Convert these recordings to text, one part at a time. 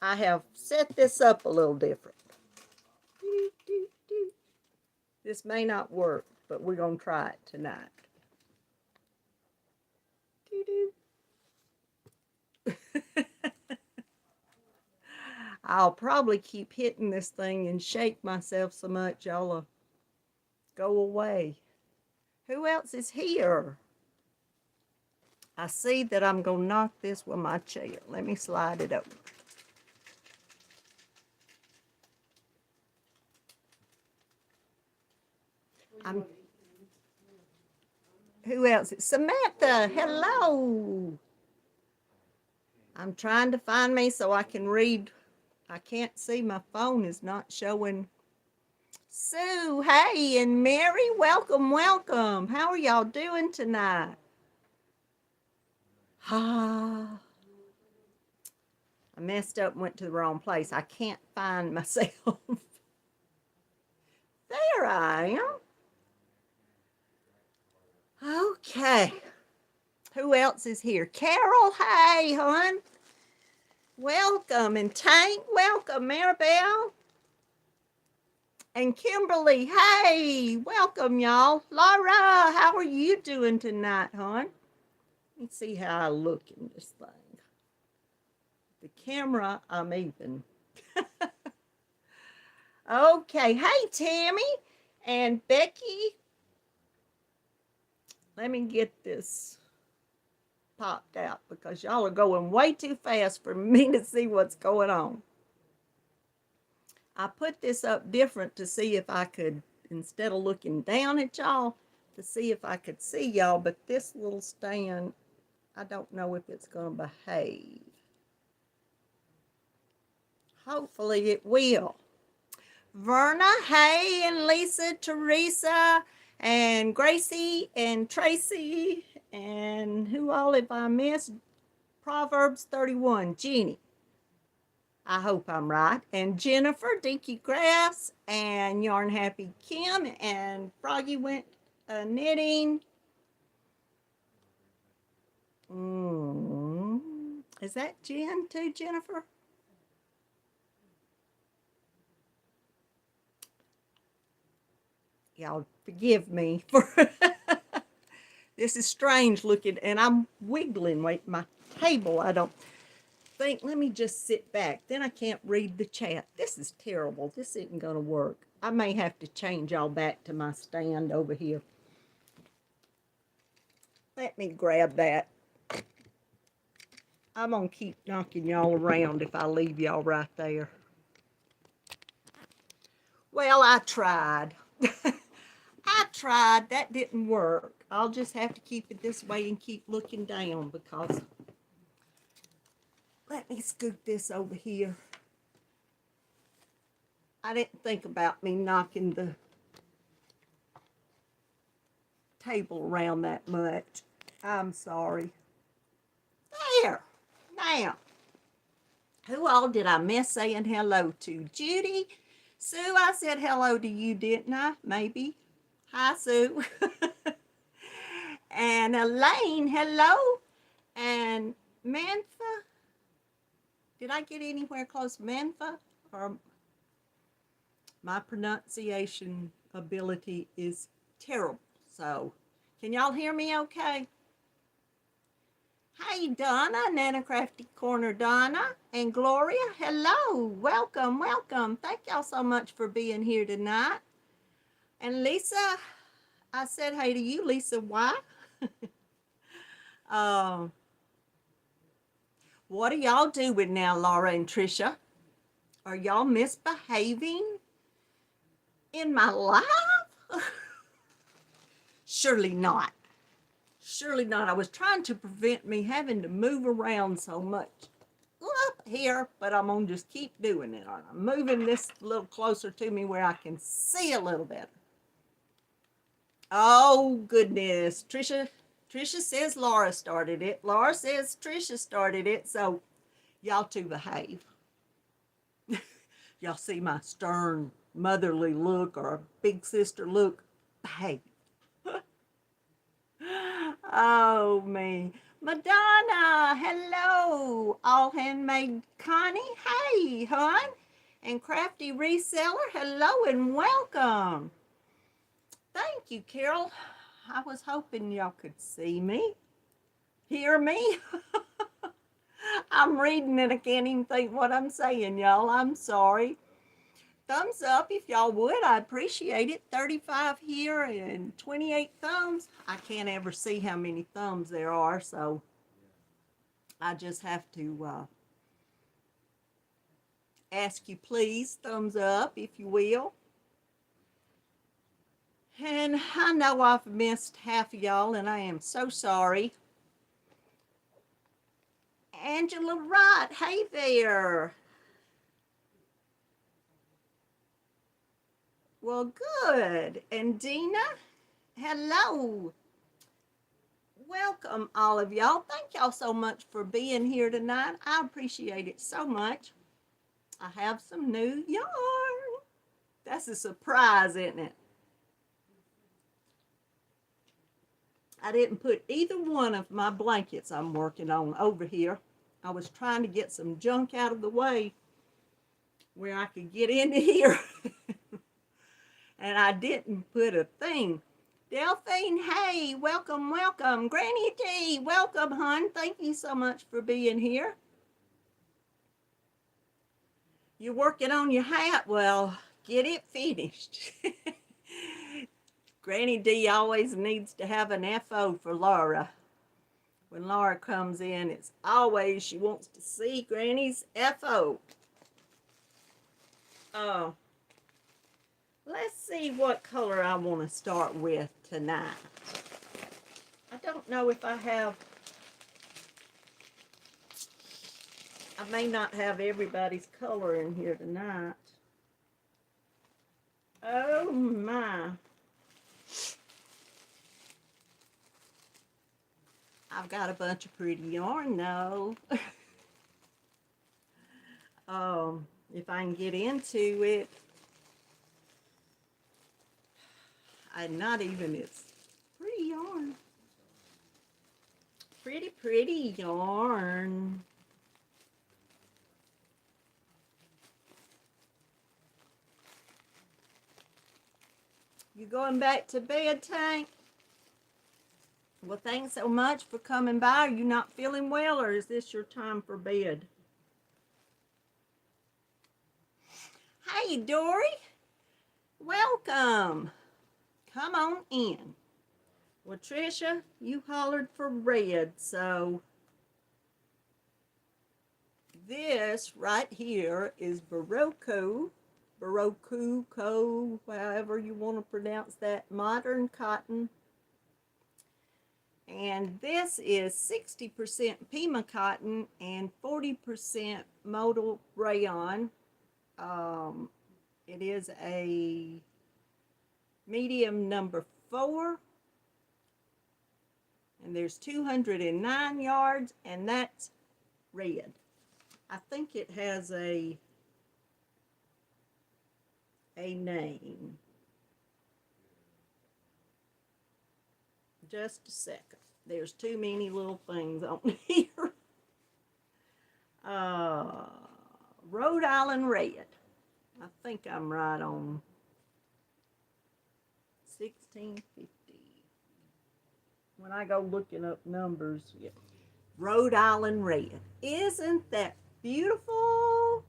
I have set this up a little different. This may not work, but we're going to try it tonight. I'll probably keep hitting this thing and shake myself so much y'all go away. Who else is here? I see that I'm going to knock this with my chair. Let me slide it over. Who else? Samantha, hello. I'm trying to find me so I can read. I can't see. My phone is not showing. Sue, hey, and Mary, welcome, welcome. How are y'all doing tonight? Ah, I messed up and went to the wrong place. I can't find myself. There I am. Okay. Who else is here? Carol, hey, hon. Welcome. And Tank, welcome. Maribel. And Kimberly, hey, welcome, y'all. Laura, how are you doing tonight, hon? Let's see how I look in this thing. The camera, I'm even. Okay, hey, Tammy and Becky. Let me get this popped out because y'all are going way too fast for me to see what's going on. I put this up different to see if I could, instead of looking down at y'all, to see if I could see y'all, but this little stand, I don't know if it's going to behave. Hopefully it will. Verna, hey, and Lisa, Teresa, and Gracie, and Tracy, and who all have I missed? Proverbs 31, Jeannie. I hope I'm right. And Jennifer, Dinky Grass, and Yarn Happy Kim, and Froggy went knitting. Is that Jen too, Jennifer? Y'all forgive me for this is strange looking, and I'm wiggling my table. I don't think. Let me just sit back. Then I can't read the chat. This is terrible. This isn't going to work. I may have to change y'all back to my stand over here. Let me grab that. I'm going to keep knocking y'all around if I leave y'all right there. Well, I tried. I tried. That didn't work. I'll just have to keep it this way and keep looking down because... Let me scoot this over here. I didn't think about me knocking the table around that much. I'm sorry. There. Now, who all did I miss saying hello to? Judy? Sue, I said hello to you, didn't I? Maybe. Hi, Sue. And Elaine, hello. And Mantha. Did I get anywhere close? Mantha? Or my pronunciation ability is terrible. So, can y'all hear me okay? Hey, Donna, Nana Crafty Corner Donna, and Gloria, hello, welcome, welcome. Thank y'all so much for being here tonight. And Lisa, I said hey to you, Lisa, why? What are y'all doing now, Laura and Tricia? Are y'all misbehaving in my life? Surely not. Surely not. I was trying to prevent me having to move around so much up here, but I'm going to just keep doing it. I'm moving this a little closer to me where I can see a little better. Oh, goodness. Tricia says Laura started it. Laura says Tricia started it, so y'all two behave. Y'all see my stern motherly look or big sister look? Behave. Oh, me. Madonna, hello. All Handmade Connie, hey, hon. And Crafty Reseller, hello and welcome. Thank you, Carol. I was hoping y'all could see me, hear me. I'm reading and I can't even think what I'm saying, y'all. I'm sorry. Thumbs up if y'all would. I appreciate it. 35 here and 28 thumbs. I can't ever see how many thumbs there are, so I just have to ask you, please, thumbs up if you will. And I know I've missed half of y'all, and I am so sorry. Angela Wright, hey there. Well, good. And Dina, hello. Welcome, all of y'all. Thank y'all so much for being here tonight. I appreciate it so much. I have some new yarn. That's a surprise, isn't it? I didn't put either one of my blankets I'm working on over here. I was trying to get some junk out of the way where I could get into here. And I didn't put a thing. Delphine, hey, welcome, welcome. Granny T, welcome, hon. Thank you so much for being here. You're working on your hat? Well, get it finished. Granny D always needs to have an FO for Laura. When Laura comes in, it's always she wants to see Granny's FO. Oh, let's see what color I want to start with tonight. I don't know if I have, I may not have everybody's color in here tonight. Oh my. I've got a bunch of pretty yarn though. If I can get into it, not even, it's pretty yarn. Pretty yarn. You going back to bed, Tank? Well, thanks so much for coming by. Are you not feeling well, or is this your time for bed? Hey, Dory. Welcome. Come on in. Well, Tricia, you hollered for red, so this right here is Baroque, however you want to pronounce that, modern cotton. And this is 60% Pima Cotton and 40% modal rayon. It is a medium number 4. And there's 209 yards, and that's red. I think it has a name. Just a second. There's too many little things on here. Rhode Island Red. I think I'm right on 1650. When I go looking up numbers, yeah. Rhode Island Red. Isn't that beautiful?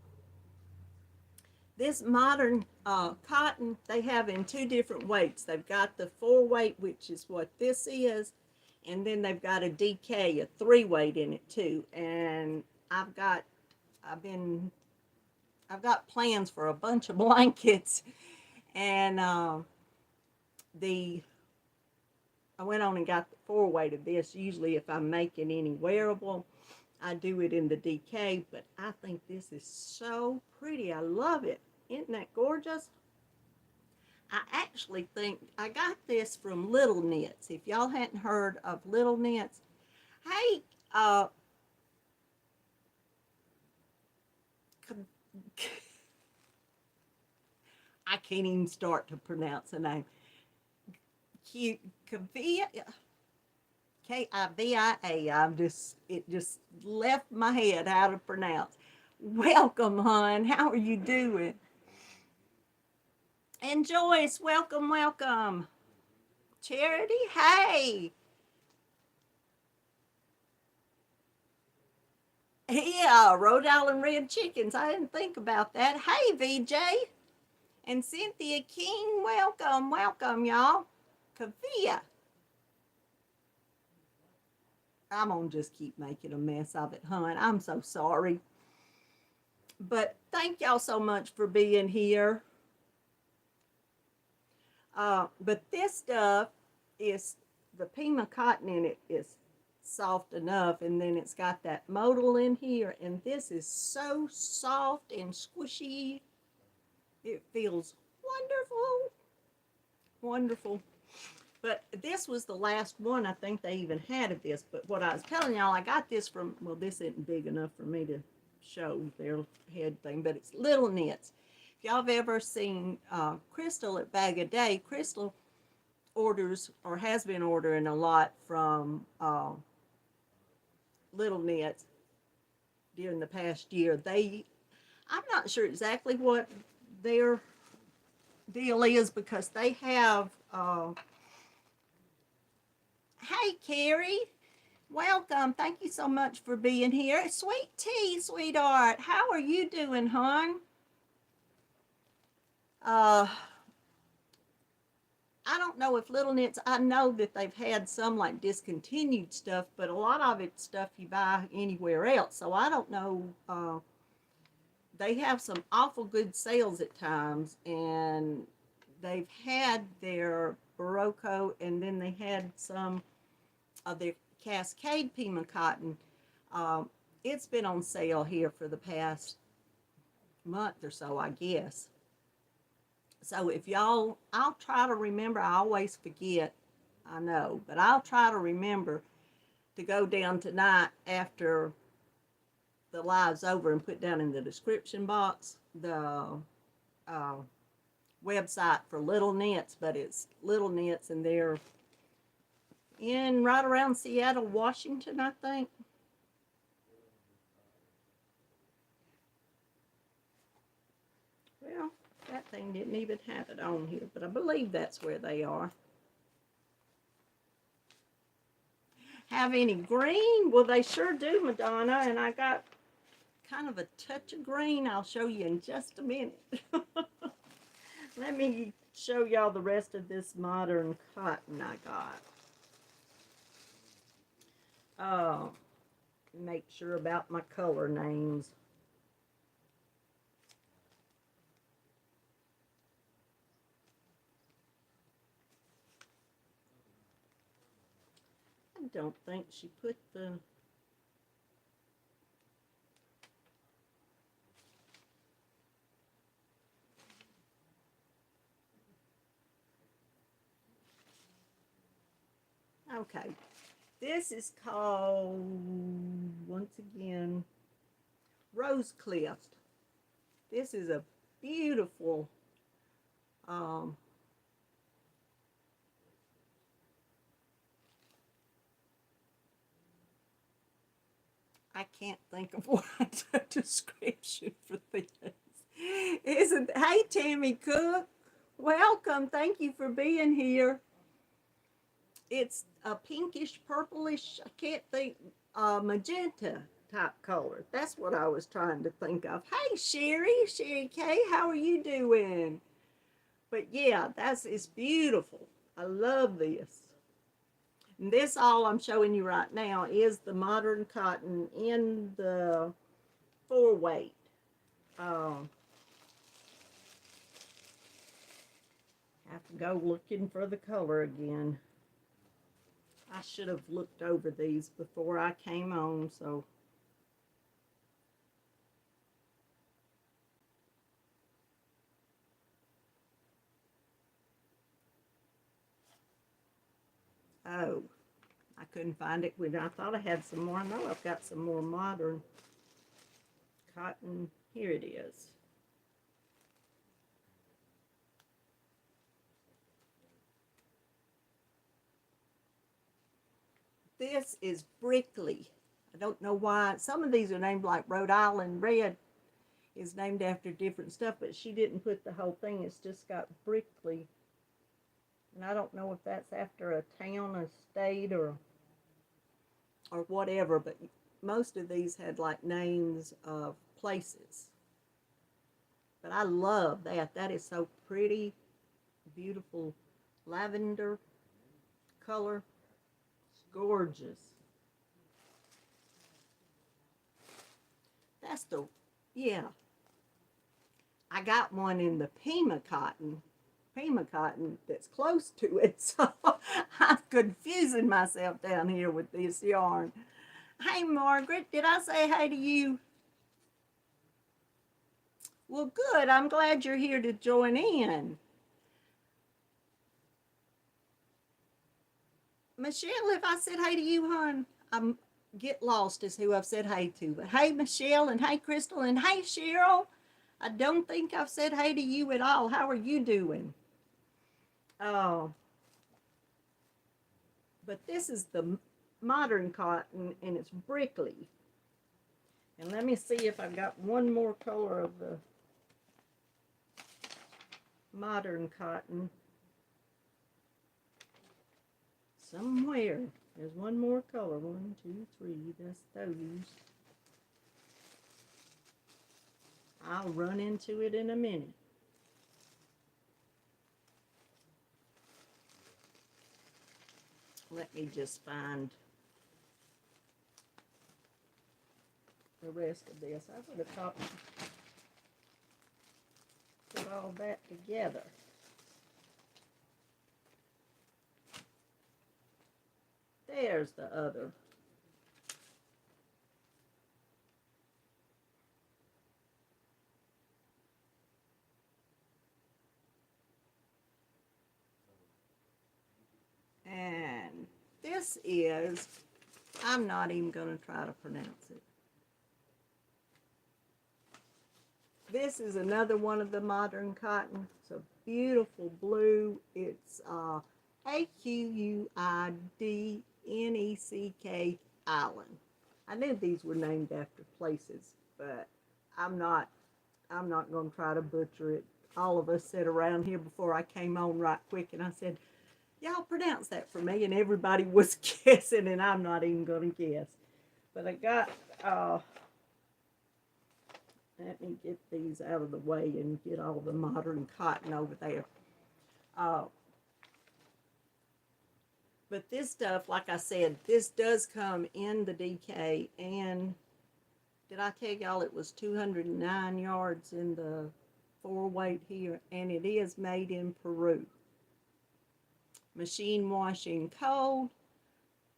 This modern cotton, they have in 2 different weights. They've got the 4 weight, which is what this is, and then they've got a DK, a 3 weight in it too. And I've got plans for a bunch of blankets, and I went on and got the 4 weight of this. Usually if I'm making any wearable, I do it in the DK, but I think this is so pretty. I love it. Isn't that gorgeous? I actually think I got this from Little Knits. If y'all hadn't heard of Little Knits, hey, I can't even start to pronounce the name. Kivia. It just left my head how to pronounce. Welcome, hon. How are you doing? And Joyce, welcome, welcome. Charity, hey. Yeah, Rhode Island Red Chickens. I didn't think about that. Hey, VJ. And Cynthia King, welcome, welcome, y'all. Kavia. I'm going to just keep making a mess of it, hon. I'm so sorry. But thank y'all so much for being here. But this stuff is, the Pima Cotton in it is soft enough, and then it's got that modal in here, and this is so soft and squishy. It feels wonderful. Wonderful. But this was the last one I think they even had of this. But what I was telling y'all, I got this from, well, this isn't big enough for me to show their head thing, but it's Little Knits. If y'all have ever seen Crystal at Bag a Day, Crystal orders, or has been ordering a lot from Little Knits during the past year. I'm not sure exactly what their deal is, because they have, hey, Carrie, welcome. Thank you so much for being here. Sweet tea, sweetheart. How are you doing, hon? I don't know if Little Knits, I know that they've had some like discontinued stuff, but a lot of it's stuff you buy anywhere else. So I don't know. They have some awful good sales at times, and they've had their Barocco, and then they had some of their Cascade Pima Cotton. It's been on sale here for the past month or so, I guess. So if y'all, I'll try to remember, I always forget, I know, but I'll try to remember to go down tonight after the live's over and put down in the description box the website for Little Knits. But it's Little Knits, and they're in right around Seattle, Washington, I think. Well, that thing didn't even have it on here, but I believe that's where they are. Have any green? Well, they sure do, Madonna, and I got kind of a touch of green. I'll show you in just a minute. Let me show y'all the rest of this modern cotton I got. Make sure about my color names. I don't think she put the... Okay, this is called, once again, Rose Cliff. This is a beautiful I can't think of what the description for this isn't. Hey, Tammy Cook, welcome. Thank you for being here. It's a pinkish, purplish, I can't think, magenta type color. That's what I was trying to think of. Hey, Sherry K, how are you doing? But yeah, it's beautiful. I love this. And this all I'm showing you right now is the modern cotton in the 4-weight. Have to go looking for the color again. I should have looked over these before I came on, so. Oh, I couldn't find it. I thought I had some more. I know I've got some more modern cotton. Here it is. This is Brickley. I don't know why. Some of these are named like Rhode Island Red is named after different stuff, but she didn't put the whole thing. It's just got Brickley. And I don't know if that's after a town, a state, or whatever, but most of these had like names of places. But I love that. That is so pretty. Beautiful lavender color. It's gorgeous. That's the, yeah. I got one in the Pima Cotton that's close to it, so I'm confusing myself down here with this yarn. Hey, Margaret, did I say hey to you? Well, good. I'm glad you're here to join in. Michelle, if I said hey to you, hon, I'm get lost as who I've said hey to. But hey, Michelle, and hey, Crystal, and hey, Cheryl. I don't think I've said hey to you at all. How are you doing? Oh, but this is the modern cotton, and it's Brickley. And let me see if I've got one more color of the modern cotton. Somewhere. There's one more color. 1, 2, 3. That's those. I'll run into it in a minute. Let me just find the rest of this. I would have thought put all that together. There's the other. And this is, I'm not even going to try to pronounce it. This is another one of the modern cotton. It's a beautiful blue. It's Aquidneck Island. I knew these were named after places, but I'm not going to try to butcher it. All of us sat around here before I came on right quick, and I said, y'all pronounce that for me, and everybody was guessing, and I'm not even going to guess. But I got, let me get these out of the way and get all the modern cotton over there. But this stuff, like I said, this does come in the DK, and did I tell y'all it was 209 yards in the 4-weight here, and it is made in Peru. Machine washing cold,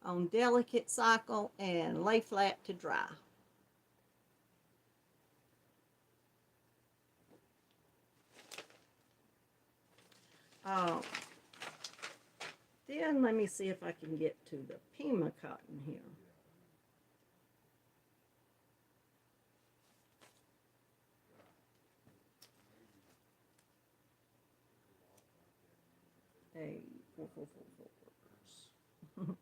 on delicate cycle, and lay flat to dry. Then let me see if I can get to the Pima Cotton here. Hey, 4, 4, 4, 4.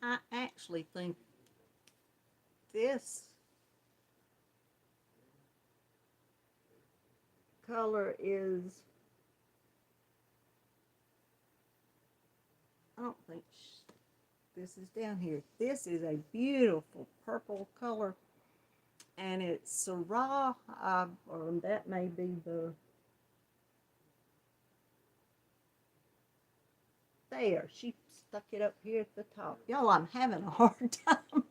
I actually think this color is, I don't think this is down here. This is a beautiful purple color, and it's Syrah, or that may be the, there, she stuck it up here at the top. Y'all, I'm having a hard time.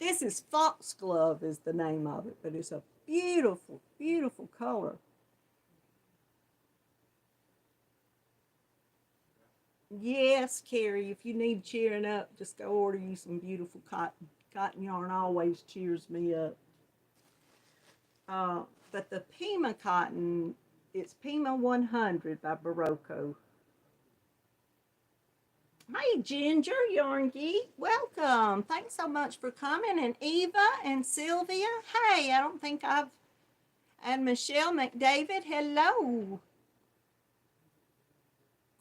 This is Foxglove is the name of it, but it's a beautiful, beautiful color. Yes, Carrie, if you need cheering up, just go order you some beautiful cotton. Cotton yarn always cheers me up. But the Pima Cotton It's Pima 100 by Barocco. Hey, Ginger, Yarn Geek, welcome. Thanks so much for coming. And Eva and Sylvia, hey, I don't think I've, and Michelle McDavid, hello.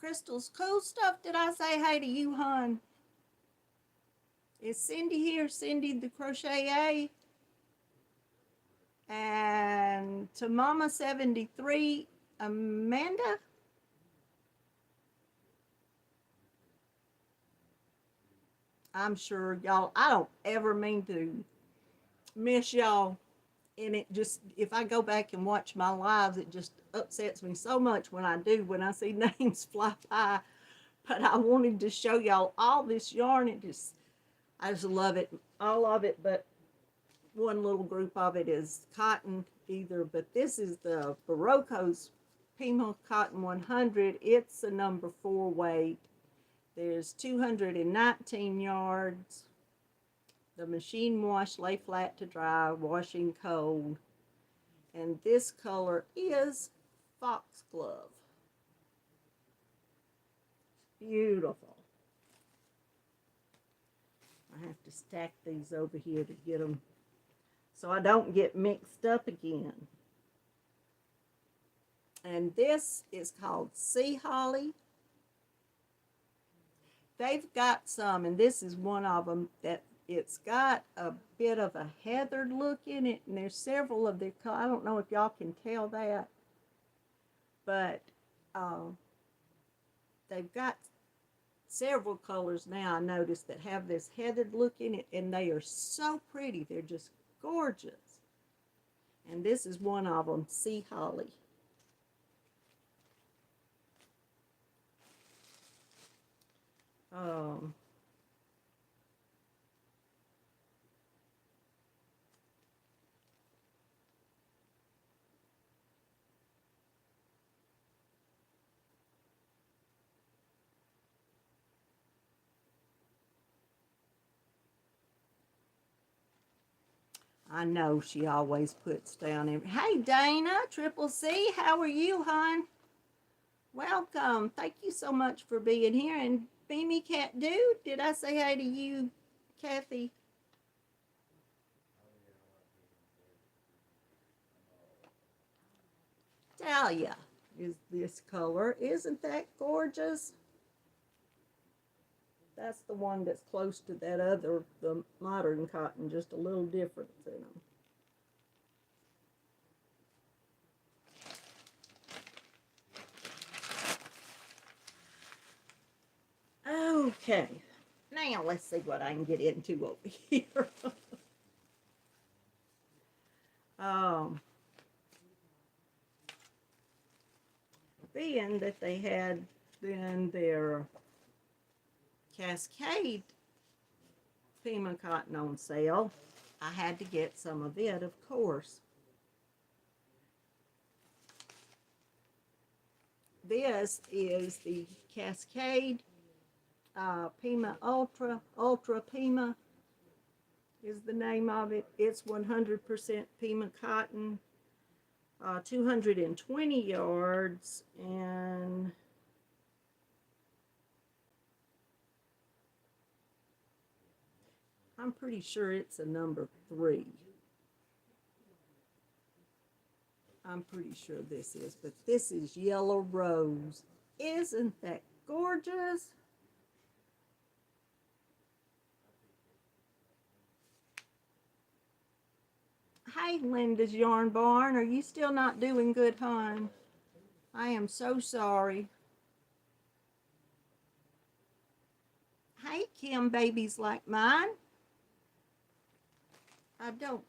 Crystal's cool stuff. Did I say hey to you, hon? Is Cindy here? Cindy the Crochet? And to Mama 73, Amanda? I'm sure y'all, I don't ever mean to miss y'all. And it just, if I go back and watch my lives, it just upsets me so much when I do, when I see names fly by. But I wanted to show y'all all this yarn. I just love it, all of it. But one little group of it is cotton either. But this is the Barocco's Pima Cotton 100. It's a number 4 weight. There's 219 yards. The machine wash, lay flat to dry, washing cold. And this color is foxglove. Beautiful. I have to stack these over here to get them so I don't get mixed up again. And this is called Sea Holly. They've got some, and this is one of them, that it's got a bit of a heathered look in it, and there's several of their colors. I don't know if y'all can tell that, but they've got several colors now, I noticed, that have this heathered look in it, and they are so pretty. They're just gorgeous. And this is one of them, Sea Holly. I know she always puts down every. Hey, Dana, Triple C, how are you, hon? Welcome. Thank you so much for being here. And Beamy Cat Dude, did I say hi to you, Kathy? Dahlia is this color. Isn't that gorgeous? That's the one that's close to that other, the modern cotton, just a little difference in them. Okay, now let's see what I can get into over here. Being that they had then their Cascade Pima Cotton on sale, I had to get some of it, of course. This is the Cascade Pima Ultra Pima is the name of it. It's 100% Pima Cotton, 220 yards, and I'm pretty sure it's a number 3. I'm pretty sure this is, but this is Yellow Rose. Isn't that gorgeous? Hey, Linda's Yarn Barn, are you still not doing good, hon? I am so sorry. Hey, Kim, babies like mine. I don't.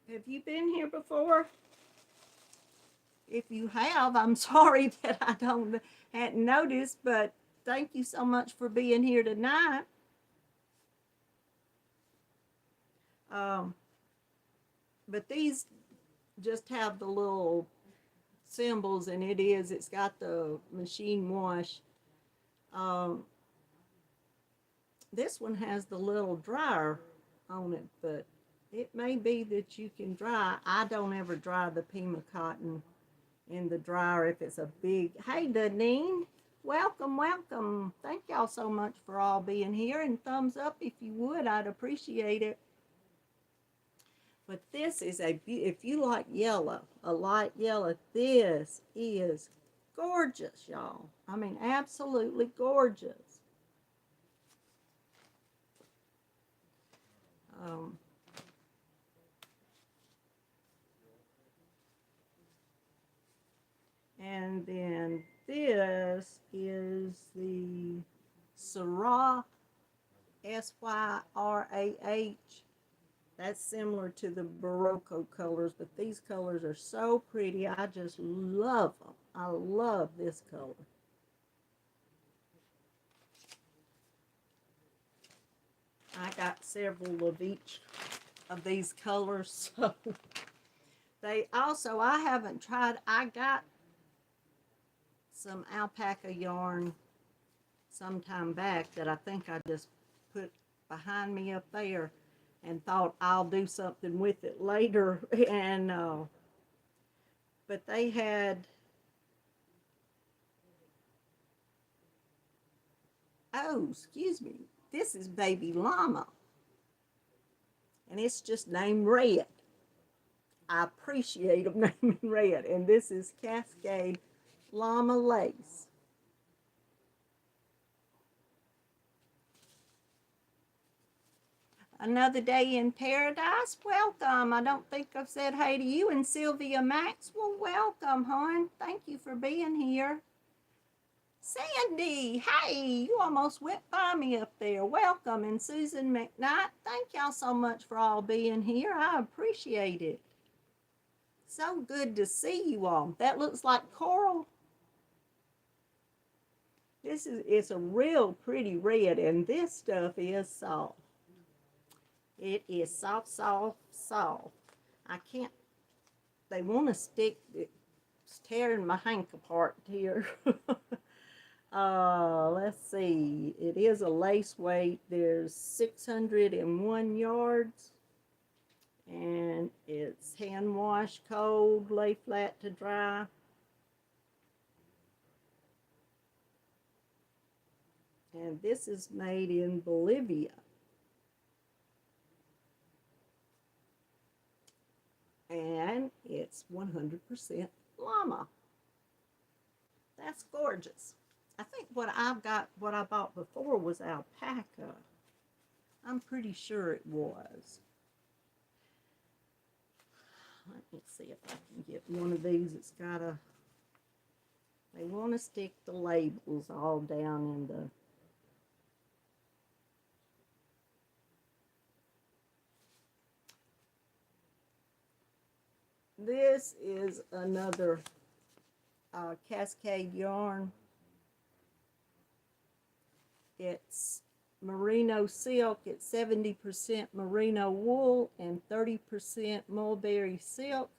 Have you been here before? If you have, I'm sorry that I hadn't noticed, but thank you so much for being here tonight. But these just have the little symbols, and it's got the machine wash. This one has the little dryer on it, but it may be that you can dry. I don't ever dry the Pima Cotton in the dryer if it's a big. Hey, Danine, welcome, welcome. Thank y'all so much for all being here, and thumbs up if you would. I'd appreciate it. But this is if you like yellow, a light yellow, this is gorgeous, y'all. I mean, absolutely gorgeous. And then this is the Syrah, Syrah. That's similar to the Barocco colors, but these colors are so pretty. I just love them. I love this color. I got several of each of these colors, so they also, I haven't tried, I got some alpaca yarn sometime back that I think I just put behind me up there and thought I'll do something with it later. And but they had, oh, excuse me, this is Baby Llama, and it's just named Red. I appreciate them naming Red. And this is Cascade Llama Lace. Another day in paradise. Welcome. I don't think I've said hey to you. And Sylvia Maxwell, welcome, hon. Thank you for being here. Sandy, hey, you almost went by me up there. Welcome. And Susan McKnight, thank y'all so much for all being here. I appreciate it. So good to see you all. That looks like coral. It's a real pretty red, and this stuff is soft. It is soft, soft, soft. I can't, they want to stick, it's tearing my hank apart here. Let's see, it is a lace weight. There's 601 yards, and it's hand wash, cold, lay flat to dry. And this is made in Bolivia. And it's 100% llama. That's gorgeous. I think what I bought before was alpaca. I'm pretty sure it was. Let me see if I can get one of these. It's got a, they want to stick the labels all down in the, this is another Cascade yarn. It's merino silk. It's 70% merino wool and 30% mulberry silk.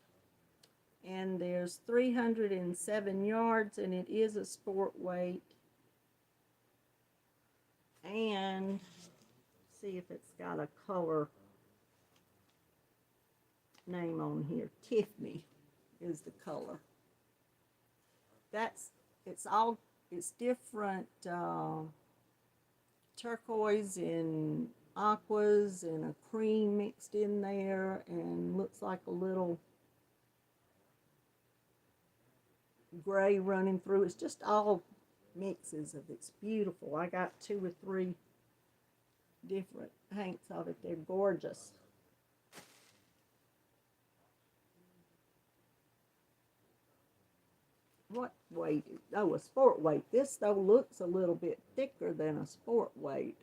And there's 307 yards, and it is a sport weight. And see if it's got a color name on here. Tiffany is the color. It's different turquoise and aquas and a cream mixed in there, and looks like a little gray running through. It's just all mixes of it's beautiful. I got 2 or 3 different hanks of it. They're gorgeous. What weight? Oh, a sport weight. This though looks a little bit thicker than a sport weight.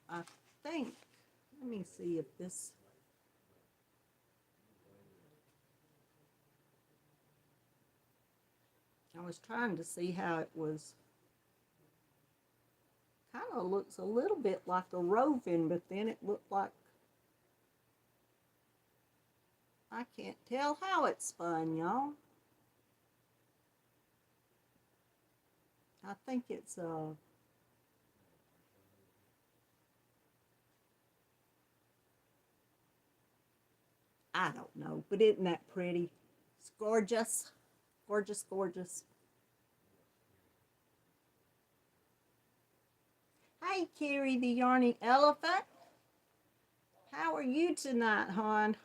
I think, let me see if this, I was trying to see how it was, kind of looks a little bit like a roving, but then it looked like, I can't tell how it's spun, y'all. I think it's I don't know, but isn't that pretty? It's gorgeous, gorgeous, gorgeous. Hey, Carrie the Yarny Elephant. How are you tonight, hon?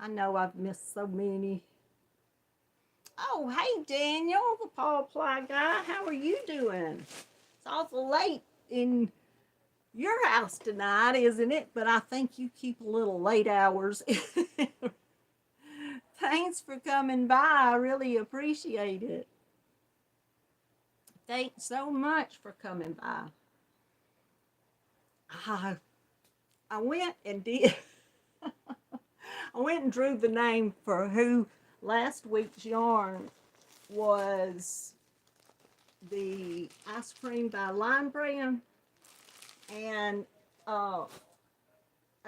I know I've missed so many. Oh, hey, Daniel, the Paul Ply guy. How are you doing? It's awful late in your house tonight, isn't it? But I think you keep a little late hours. Thanks for coming by. I really appreciate it. Thanks so much for coming by. I went and did. I went and drew the name for who last week's yarn was the Ice Cream by Line Brand. And I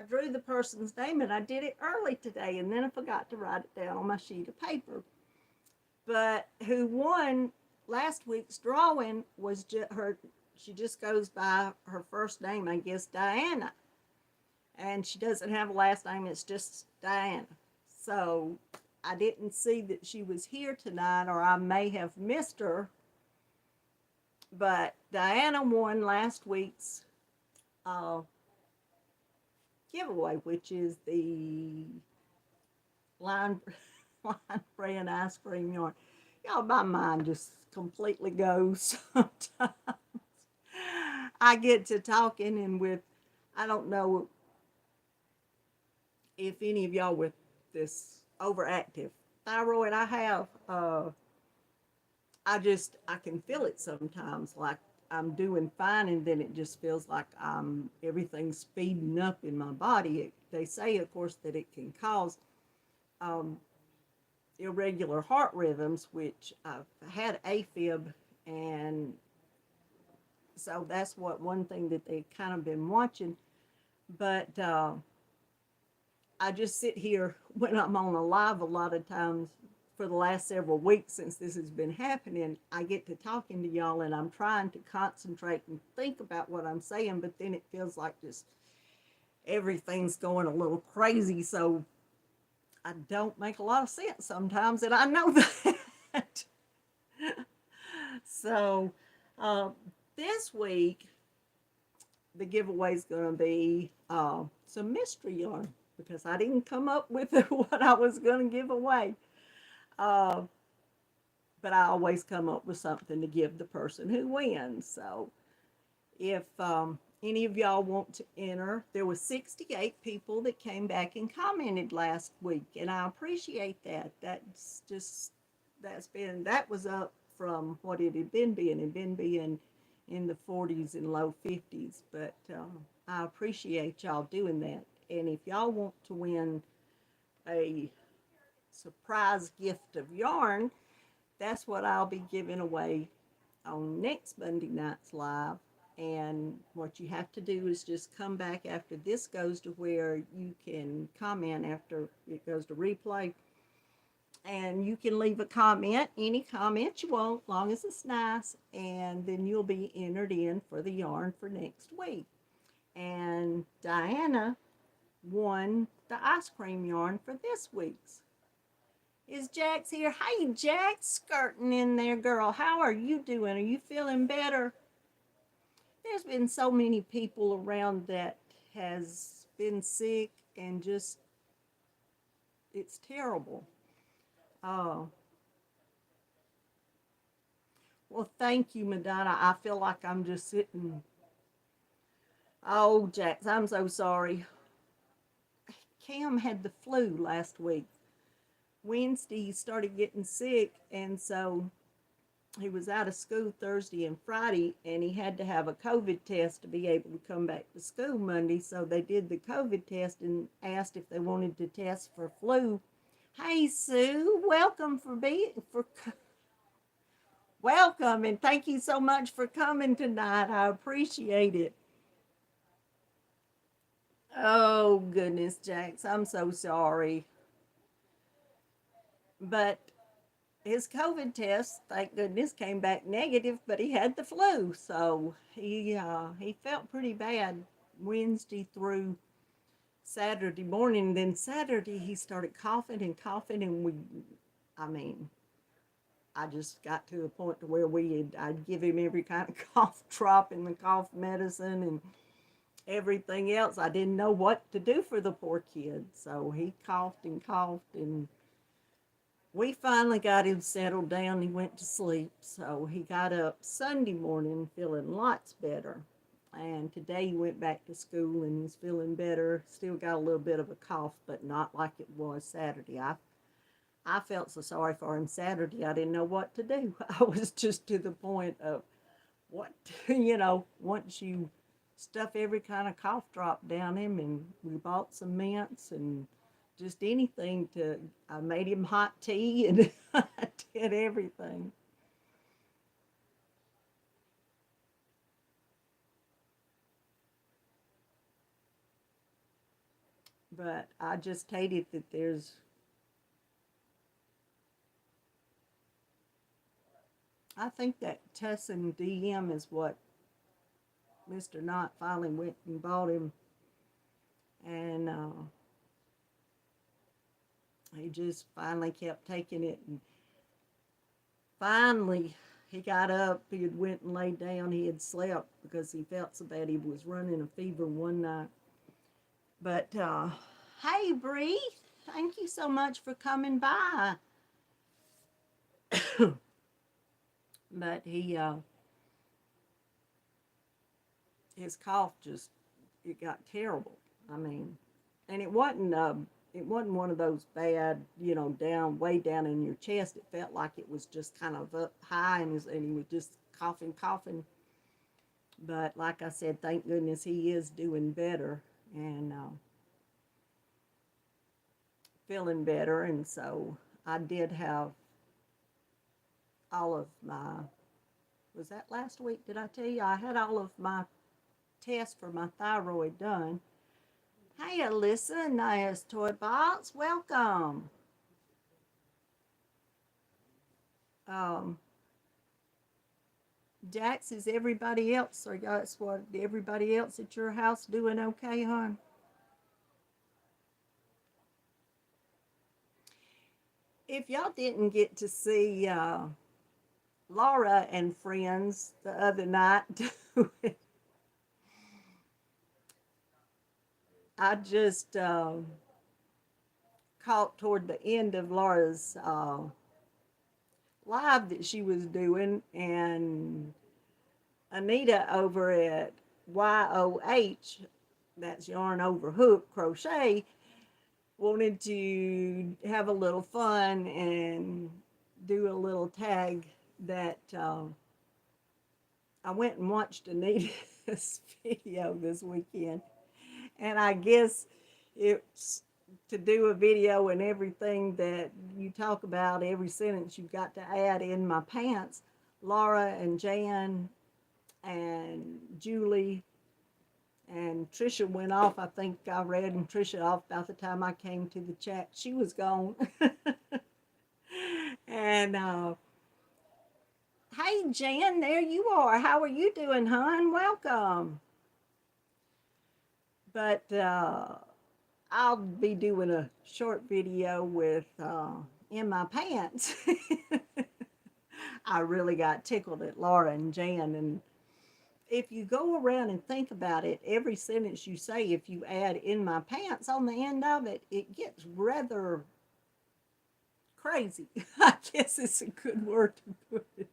drew the person's name, and I did it early today, and then I forgot to write it down on my sheet of paper. But who won last week's drawing was she just goes by her first name, I guess, Diana. And she doesn't have a last name, it's just Diana. So I didn't see that she was here tonight, or I may have missed her. But Diana won last week's giveaway, which is the line brand ice cream yarn. Y'all, my mind just completely goes sometimes. I get to talking, and with, I don't know if any of y'all with this overactive thyroid I have, I can feel it sometimes, like I'm doing fine, and then it just feels like everything's speeding up in my body. They say, of course, that it can cause irregular heart rhythms, which I've had AFib, and so that's one thing that they've kind of been watching. But I just sit here when I'm on a live a lot of times for the last several weeks since this has been happening. I get to talking to y'all, and I'm trying to concentrate and think about what I'm saying, but then it feels like just everything's going a little crazy, so I don't make a lot of sense sometimes, and I know that. So this week, the giveaway is going to be some mystery yarn, because I didn't come up with what I was going to give away. But I always come up with something to give the person who wins. So if any of y'all want to enter, there were 68 people that came back and commented last week, and I appreciate that. That was up from what it had been being. It had been being in the 40s and low 50s, but I appreciate y'all doing that. And if y'all want to win a surprise gift of yarn, that's what I'll be giving away on next Monday night's live. And what you have to do is just come back after this goes to where you can comment after it goes to replay. And you can leave a comment, any comment you want, as long as it's nice, and then you'll be entered in for the yarn for next week. And Diana won the ice cream yarn for this week's. Is Jax here? Hey, Jax, skirting in there, girl. How are you doing? Are you feeling better? There's been so many people around that has been sick, and just, it's terrible. Oh. Well, thank you, Madonna. I feel like I'm just sitting. Oh, Jax, I'm so sorry. Cam had the flu last week. Wednesday, he started getting sick, and so he was out of school Thursday and Friday, and he had to have a COVID test to be able to come back to school Monday. So they did the COVID test and asked if they wanted to test for flu. Hey, Sue, welcome welcome, and thank you so much for coming tonight. I appreciate it. Oh, goodness, Jax, I'm so sorry. But his COVID test, thank goodness, came back negative, but he had the flu. So he felt pretty bad Wednesday through Saturday morning. Then Saturday he started coughing and coughing, and I mean, I just got to the point to where I'd give him every kind of cough drop and the cough medicine and everything else. I didn't know what to do for the poor kid. So he coughed and coughed, and we finally got him settled down. He went to sleep. So he got up Sunday morning feeling lots better. And today he went back to school and he's feeling better. Still got a little bit of a cough, but not like it was Saturday. I felt so sorry for him Saturday. I didn't know what to do. I was just to the point of what, once you stuff every kind of cough drop down him, and we bought some mints and just anything I made him hot tea and I did everything. But I just hated that I think that Tussin DM is what Mr. Knott finally went and bought him. And he just finally kept taking it. And finally, he got up. He had went and laid down. He had slept because he felt so bad. He was running a fever one night. But, hey, Bree, thank you so much for coming by. But his cough it got terrible. I mean, and it wasn't one of those bad, way down in your chest. It felt like it was just kind of up high, and he was just coughing. But like I said, thank goodness he is doing better and feeling better. And so I did have all of was that last week? Did I tell you? I had all of my tests for my thyroid done. Hey, Alyssa, Naya's Toy Box, welcome. Jax, is everybody else, or that's what everybody else at your house doing okay, hon? If y'all didn't get to see Laura and friends the other night, I just caught toward the end of Laura's live that she was doing, and Anita over at YOH, that's Yarn Over Hook Crochet, wanted to have a little fun and do a little tag that I went and watched Anita's video this weekend. And I guess it's to do a video and everything that you talk about, every sentence you've got to add in my pants. Laura and Jan and Julie and Trisha went off. I think I read and Trisha off about the time I came to the chat. She was gone. And hey, Jan, there you are. How are you doing, hon? Welcome. But I'll be doing a short video with in my pants. I really got tickled at Laura and Jan. And if you go around and think about it, every sentence you say, if you add in my pants on the end of it, it gets rather crazy. I guess it's a good word to put it.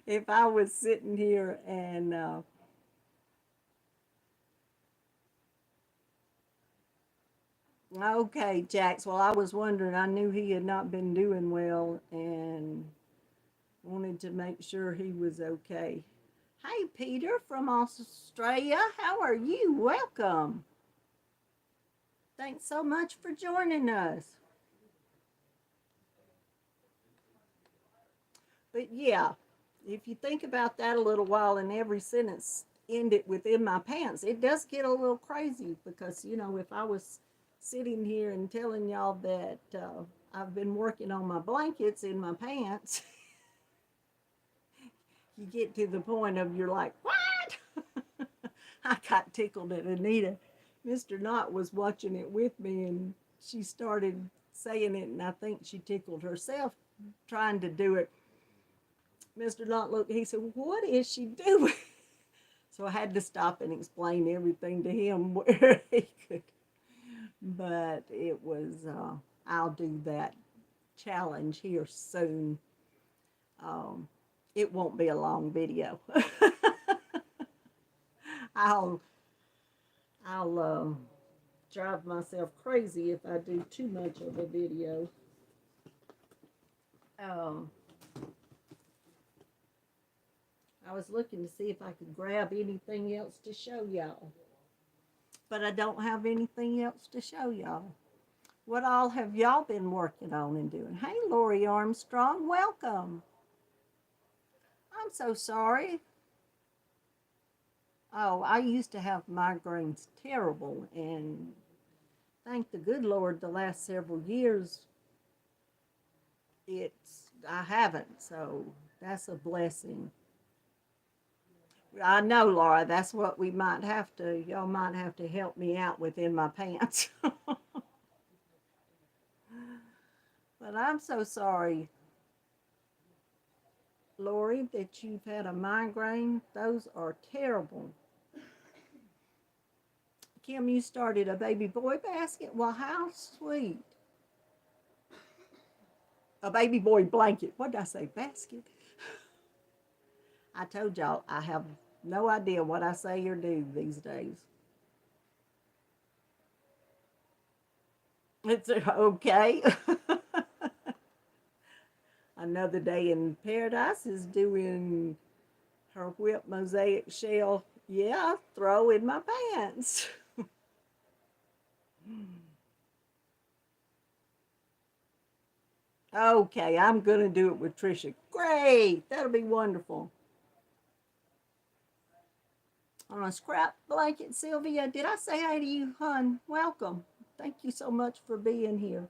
If I was sitting here and okay, Jax. Well, I was wondering. I knew he had not been doing well and wanted to make sure he was okay. Hey, Peter from Australia. How are you? Welcome. Thanks so much for joining us. But yeah, if you think about that a little while and every sentence ended within my pants, it does get a little crazy because, if I was sitting here and telling y'all that I've been working on my blankets in my pants, you get to the point of you're like, what? I got tickled at Anita Mr. Knott was watching it with me, and she started saying it, and I think she tickled herself trying to do it. Mr. Knott looked, he said, "What is she doing?" So I had to stop and explain everything to him where he could. But it was, I'll do that challenge here soon. Um, it won't be a long video. I'll I'll drive myself crazy if I do too much of a video. Um, I was looking to see if I could grab anything else to show y'all, but I don't have anything else to show y'all. What all have y'all been working on and doing? Hey, Lori Armstrong, welcome. I'm so sorry. Oh, I used to have migraines terrible, and thank the good Lord the last several years I haven't, so that's a blessing. I know, Laura, that's what y'all might have to help me out with in my pants. But I'm so sorry, Lori, that you've had a migraine. Those are terrible. Kim, you started a baby boy basket? Well, how sweet. A baby boy blanket. What did I say? Basket? I told y'all I have no idea what I say or do these days. It's okay. Another Day in Paradise is doing her whip mosaic shell. Yeah, throw in my pants. Okay, I'm going to do it with Trisha. Great. That'll be wonderful. On a scrap blanket, Sylvia. Did I say hi to you, hon? Welcome. Thank you so much for being here.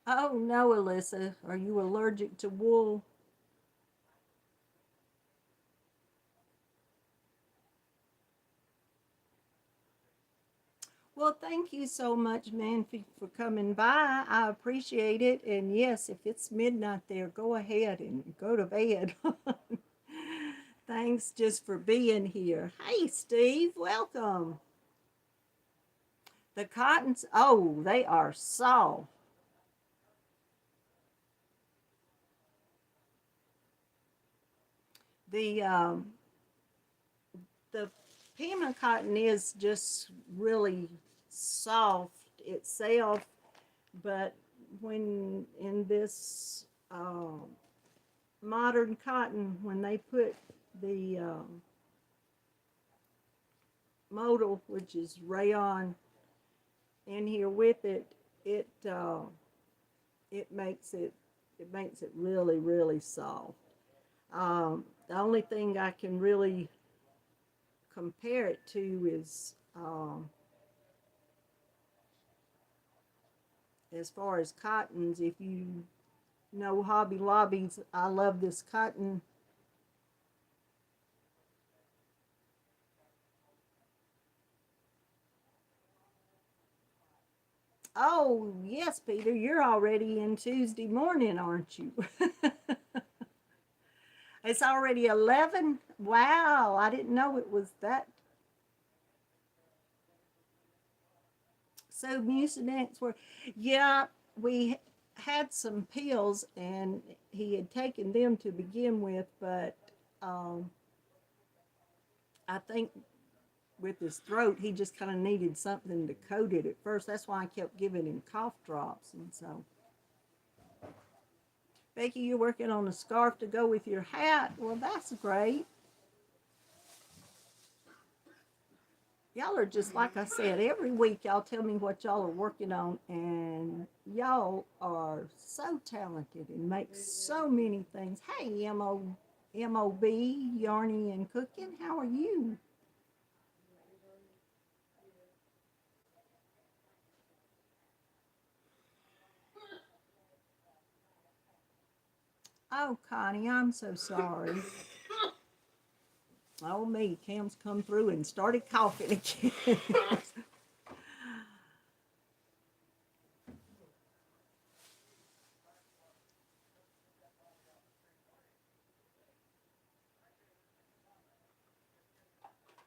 Oh, no, Alyssa. Are you allergic to wool? Well, thank you so much, Manfi, for coming by. I appreciate it. And yes, if it's midnight there, go ahead and go to bed. Thanks just for being here. Hey, Steve, welcome. The cottons, oh, they are soft. The the Pima cotton is just really soft itself, but when in this modern cotton, when they put the modal, which is rayon, in here with it, it it makes it really really soft. The only thing I can really compare it to is as far as cottons. If you know Hobby Lobby's, I love this cotton. Oh, yes, Peter, you're already in Tuesday morning, aren't you? It's already 11? Wow, I didn't know it was that. So Mucinex were, yeah, we had some pills and he had taken them to begin with, but I think with his throat, he just kind of needed something to coat it at first. That's why I kept giving him cough drops. And so, Becky, you're working on a scarf to go with your hat. Well, that's great. Y'all are just like I said, every week y'all tell me what y'all are working on, and y'all are so talented and make so many things. Hey, MOB, Yarny and Cooking, how are you? Oh, Connie, I'm so sorry. Oh, me, Cam's come through and started coughing again.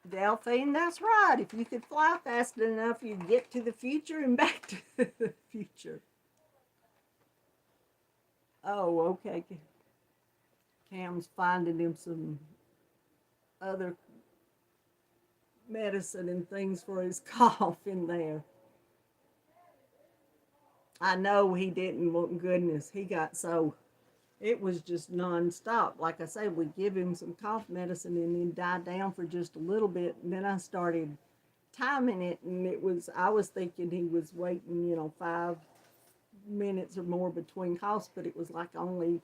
Delphine, that's right. If you could fly fast enough, you'd get to the future and back to the future. Oh, okay. Cam's finding him some other medicine and things for his cough in there. I know he didn't. Well, goodness, he got so, it was just nonstop. Like I say, we give him some cough medicine and then die down for just a little bit. And then I started timing it, and I was thinking he was waiting, 5 minutes or more between coughs, but it was like only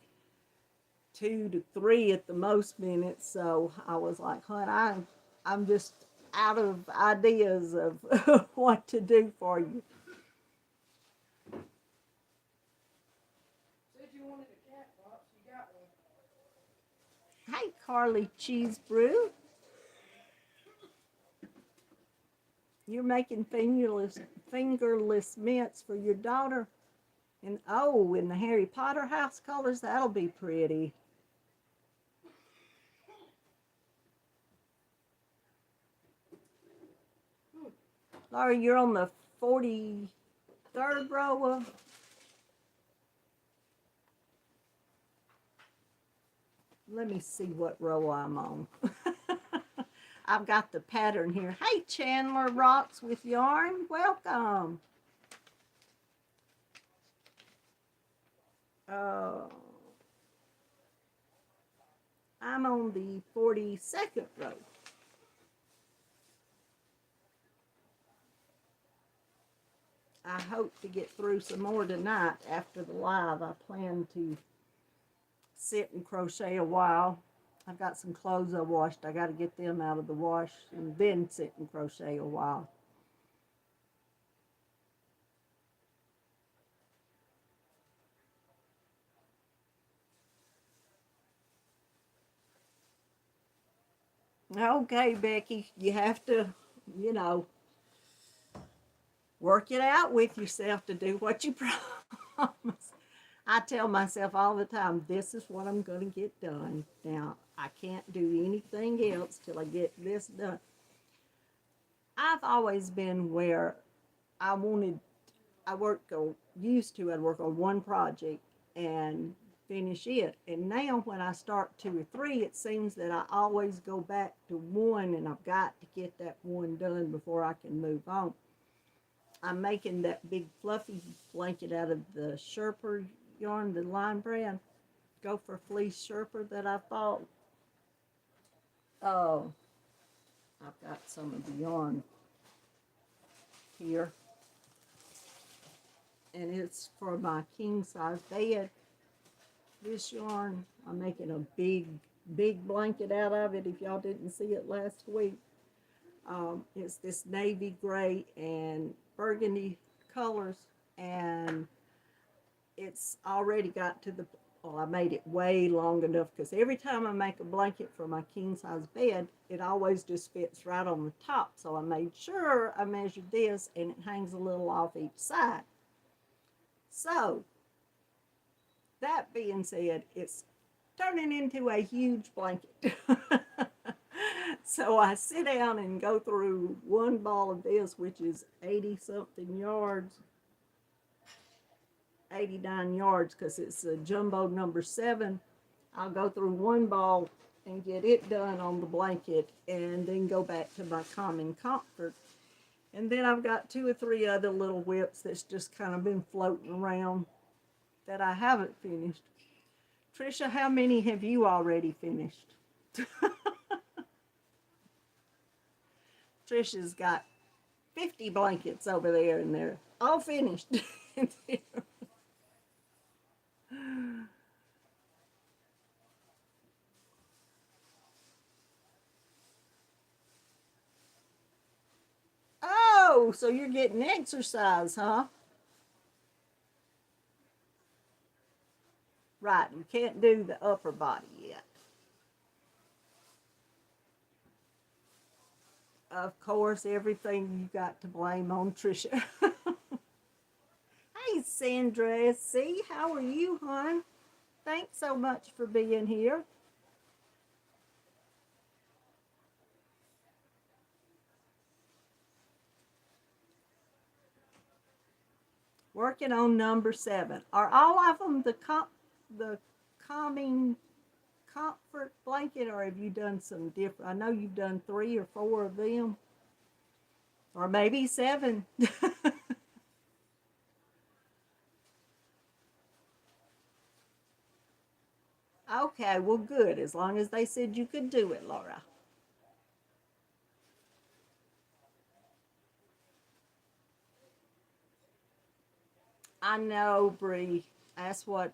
2 to 3 at the most minutes. So I was like, hon, I'm just out of ideas of what to do for you. Said you wanted a cat box, you got one. Hey, Carly Cheese Brew. You're making fingerless mints for your daughter. And oh, in the Harry Potter house colors, that'll be pretty. Laura, you're on the 43rd row of. Let me see what row I'm on. I've got the pattern here. Hey, Chandler Rocks with Yarn. Welcome. I'm on the 42nd row. I hope to get through some more tonight after the live. I plan to sit and crochet a while. I've got some clothes I washed. I got to get them out of the wash and then sit and crochet a while. Okay, Becky, you have to, work it out with yourself to do what you promise. I tell myself all the time, this is what I'm going to get done. Now, I can't do anything else till I get this done. I've always been where I'd work on one project and finish it. And now when I start 2 or 3, it seems that I always go back to one, and I've got to get that one done before I can move on. I'm making that big fluffy blanket out of the Sherper yarn, the Line Brand Gopher Fleece Sherper that I bought. Oh, I've got some of the yarn here. And it's for my king size bed. This yarn, I'm making a big blanket out of it if y'all didn't see it last week. It's this navy gray and burgundy colors, and it's already got to the, well, I made it way long enough because every time I make a blanket for my king size bed, it always just fits right on the top. So I made sure I measured this, and it hangs a little off each side. So that being said, it's turning into a huge blanket. So I sit down and go through one ball of this, which is 80 something yards, 89 yards, because it's a jumbo number 7. I'll go through one ball and get it done on the blanket, and then go back to my Common Comfort. And then I've got 2 or 3 other little whips that's just kind of been floating around that I haven't finished. Trisha, how many have you already finished? Trisha's got 50 blankets over there, and they're all finished. Oh, so you're getting exercise, huh? Right, you can't do the upper body yet. Of course, everything you got to blame on Trisha. Hey, Sandra SC, how are you, hon? Thanks so much for being here. Working on number 7. Are all of them the calming comfort blanket, or have you done some different? I know you've done 3 or 4 of them, or maybe 7. Okay, well, good. As long as they said you could do it, Laura. I know, Bree. That's what.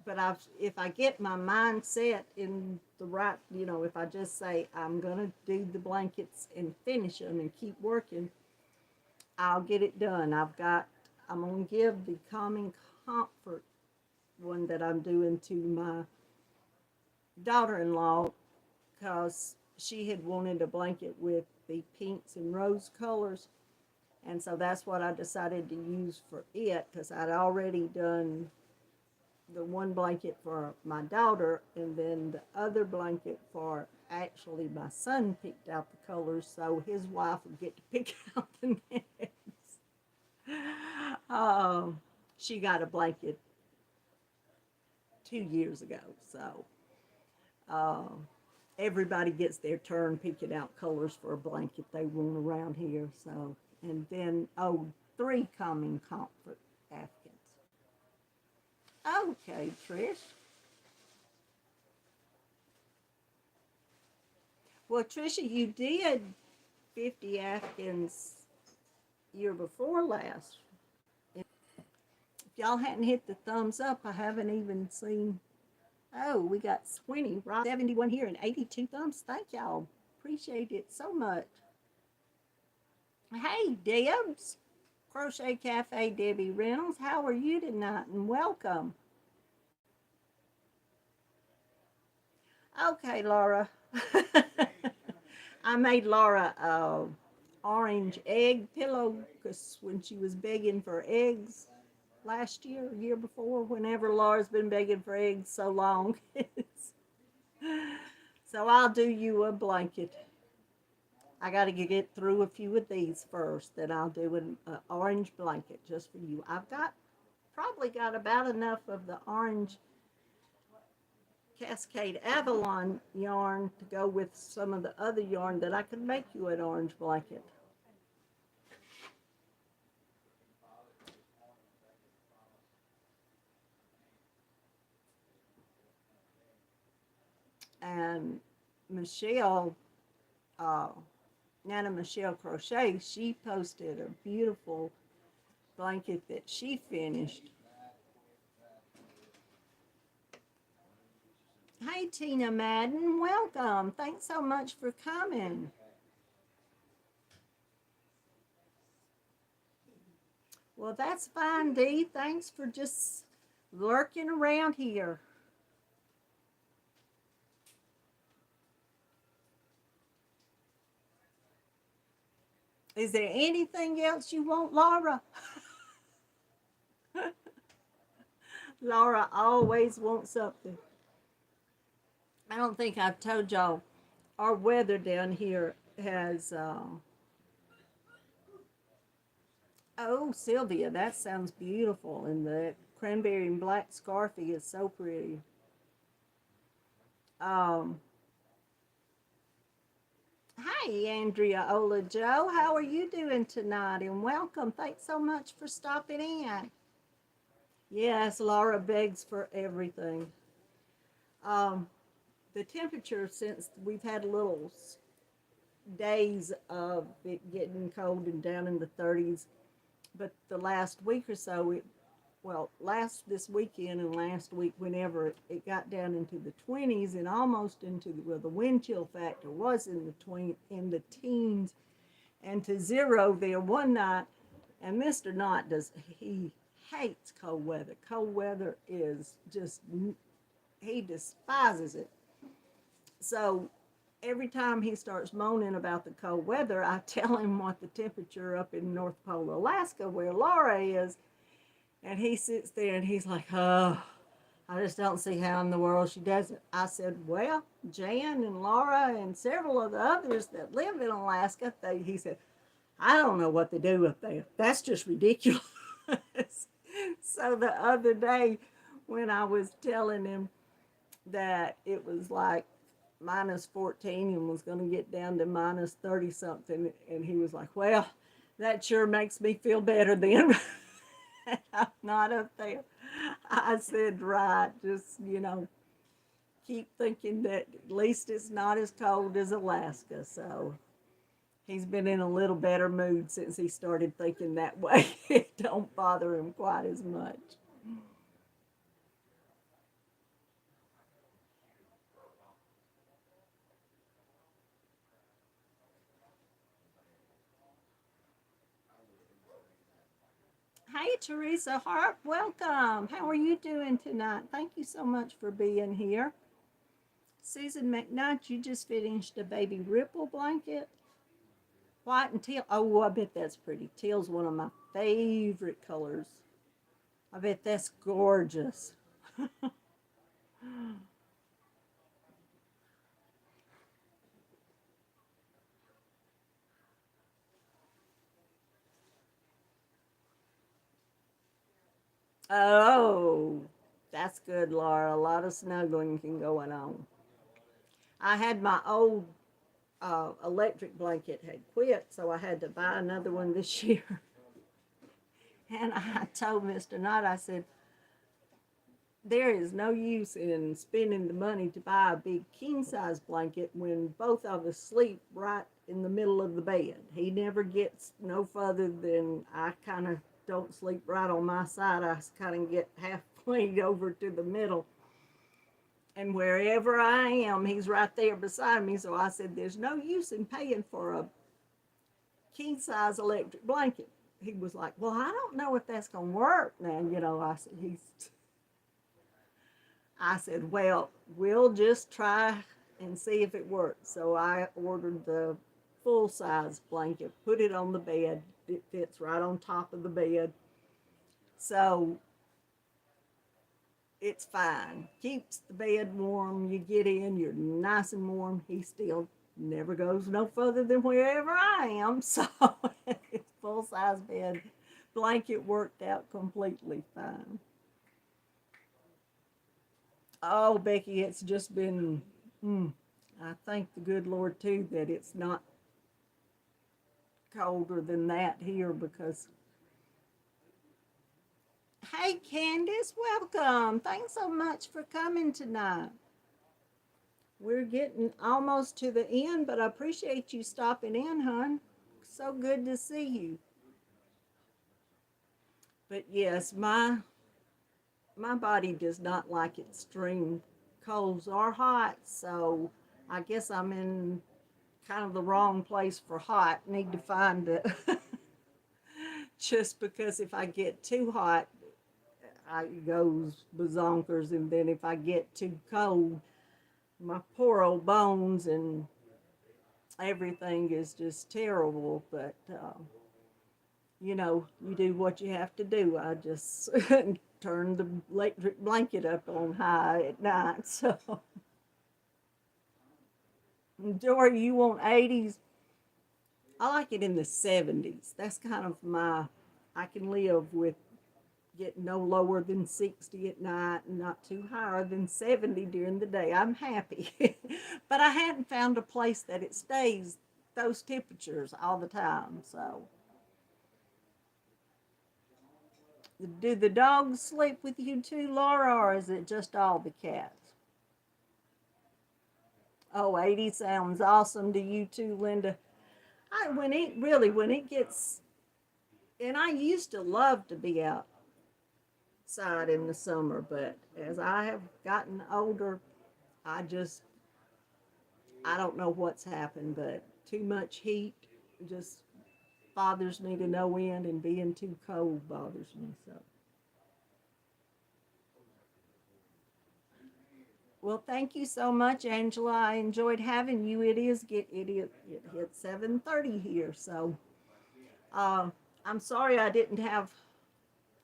But if I get my mindset in the right, if I just say I'm gonna do the blankets and finish them and keep working, I'll get it done. I'm gonna give the calming comfort one that I'm doing to my daughter-in-law because she had wanted a blanket with the pinks and rose colors. And so that's what I decided to use for it because I'd already done the one blanket for my daughter and then the other blanket for actually my son picked out the colors so his wife would get to pick out the next. She got a blanket 2 years ago, so everybody gets their turn picking out colors for a blanket they want around here. So, and then, 3 calming comfort Afghans. Okay, Trish. Well, Trisha, you did 50 Afghans year before last. If y'all hadn't hit the thumbs up, I haven't even seen. Oh, we got 20, right? 71 here and 82 thumbs. Thank y'all. Appreciate it so much. Hey, Debs. Crochet Cafe Debbie Reynolds. How are you tonight? And welcome. Okay, Laura. I made Laura a orange egg pillow because when she was begging for eggs last year, year before, whenever Laura's been begging for eggs so long. So I'll do you a blanket. I got to get through a few of these first, then I'll do an orange blanket just for you. I've probably got about enough of the orange Cascade Avalon yarn to go with some of the other yarn that I could make you an orange blanket. And Michelle, Nana Michelle Crochet, she posted a beautiful blanket that she finished. Hey, Tina Madden, welcome. Thanks so much for coming. Well, that's fine, Dee. Thanks for just lurking around here. Is there anything else you want, Laura? Laura always wants something. I don't think I've told y'all our weather down here has oh, Sylvia, that sounds beautiful, and the cranberry and black scarfie is so pretty. Hi, Andrea Ola Joe, how are you doing tonight? And welcome. Thanks so much for stopping in. Yes, Laura begs for everything. The temperature, since we've had little days of it getting cold and down in the 30s, but the last week or so, this weekend and last week, whenever it got down into the 20s and almost into the wind chill factor was in the teens and to 0 there one night, and Mr. Knott he hates cold weather. Cold weather is just, he despises it. So every time he starts moaning about the cold weather, I tell him what the temperature up in North Pole, Alaska, where Laura is. And he sits there and he's like, oh, I just don't see how in the world she does it. I said, well, Jan and Laura and several of the others that live in Alaska, he said, I don't know what they do up there. That's just ridiculous. So the other day when I was telling him that it was like minus 14 and was going to get down to minus 30 something, and he was like, well, that sure makes me feel better then. I'm not up there. I said, right, just, keep thinking that at least it's not as cold as Alaska. So he's been in a little better mood since he started thinking that way. It don't bother him quite as much. Hey, Teresa Harp, welcome. How are you doing tonight? Thank you so much for being here. Susan McNutt, you just finished a baby ripple blanket. White and teal. Oh, I bet that's pretty. Teal's one of my favorite colors. I bet that's gorgeous. Oh, that's good, Laura. A lot of snuggling can going on. I had my old electric blanket had quit, so I had to buy another one this year. And I told Mr. Knott, I said, there is no use in spending the money to buy a big king size blanket when both of us sleep right in the middle of the bed. He never gets no further than I kind of don't sleep right on my side. I kind of get halfway over to the middle. And wherever I am, he's right there beside me. So I said, there's no use in paying for a king size electric blanket. He was like, well, I don't know if that's going to work now. I said, well, we'll just try and see if it works. So I ordered the full size blanket, put it on the bed. It fits right on top of the bed. So it's fine. Keeps the bed warm. You get in, you're nice and warm. He still never goes no further than wherever I am. So it's full size bed blanket worked out completely fine. Oh, Becky, it's just been, I thank the good Lord too that it's not colder than that here because. Hey, Candace, welcome. Thanks so much for coming tonight. We're getting almost to the end, but I appreciate you stopping in, hon. So good to see you. But yes, my body does not like extreme colds or hot, so I guess I'm in kind of the wrong place for hot. Need to find it. Just because if I get too hot, I goes bazonkers, and then if I get too cold, my poor old bones and everything is just terrible. But you do what you have to do. I just turn the electric blanket up on high at night. So, Jory, you want 80s? I like it in the 70s. That's kind of I can live with getting no lower than 60 at night and not too higher than 70 during the day. I'm happy. But I hadn't found a place that it stays those temperatures all the time. So, do the dogs sleep with you too, Laura, or is it just all the cats? Oh, 80 sounds awesome to you too, Linda. When it gets, and I used to love to be outside in the summer, but as I have gotten older, I just, I don't know what's happened, but too much heat just bothers me to no end, and being too cold bothers me. So Well, thank you so much, Angela. I enjoyed having you. It hit 7:30 here, so uh, I'm sorry I didn't have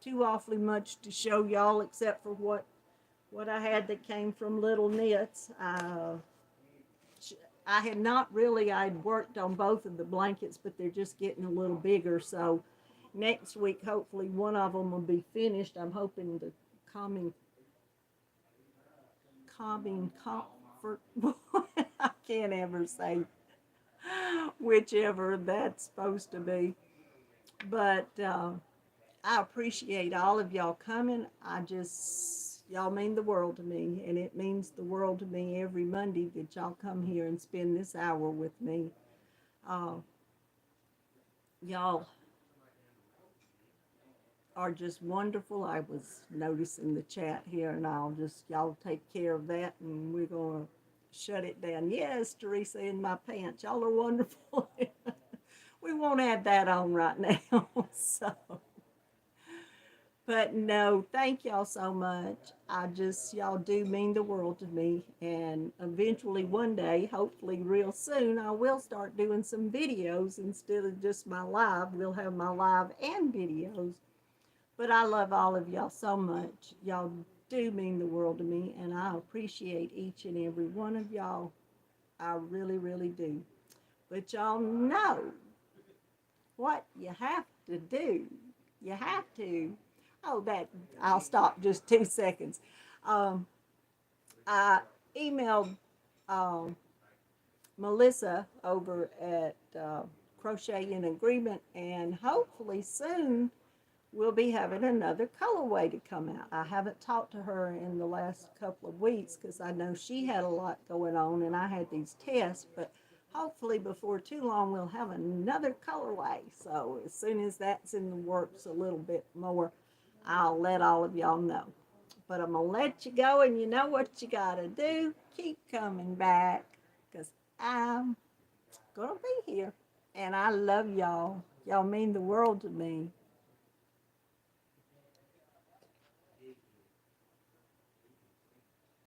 too awfully much to show y'all except for what I had that came from Little Knits. I had not really, I'd worked on both of the blankets, but they're just getting a little bigger. So next week, hopefully one of them will be finished. I'm hoping the calming comfort, I can't ever say whichever that's supposed to be. But I appreciate all of y'all coming. Y'all mean the world to me, and it means the world to me every Monday that y'all come here and spend this hour with me. Uh, y'all are just wonderful. I was noticing the chat here, and y'all take care of that, and we're going to shut it down. Yes, Teresa, in my pants. Y'all are wonderful. We won't have that on right now. So. But no, thank y'all so much. Y'all do mean the world to me. And eventually, one day, hopefully, real soon, I will start doing some videos instead of just my live. We'll have my live and videos. But I love all of y'all so much. Y'all do mean the world to me. And I appreciate each and every one of y'all. I really, really do. But y'all know what you have to do. You have to. Oh, I'll stop just 2 seconds. I emailed Melissa over at Crochet in Agreement, and hopefully soon we'll be having another colorway to come out. I haven't talked to her in the last couple of weeks because I know she had a lot going on and I had these tests, but hopefully before too long we'll have another colorway. So as soon as that's in the works a little bit more, I'll let all of y'all know. But I'm going to let you go, and you know what you got to do. Keep coming back because I'm going to be here. And I love y'all. Y'all mean the world to me.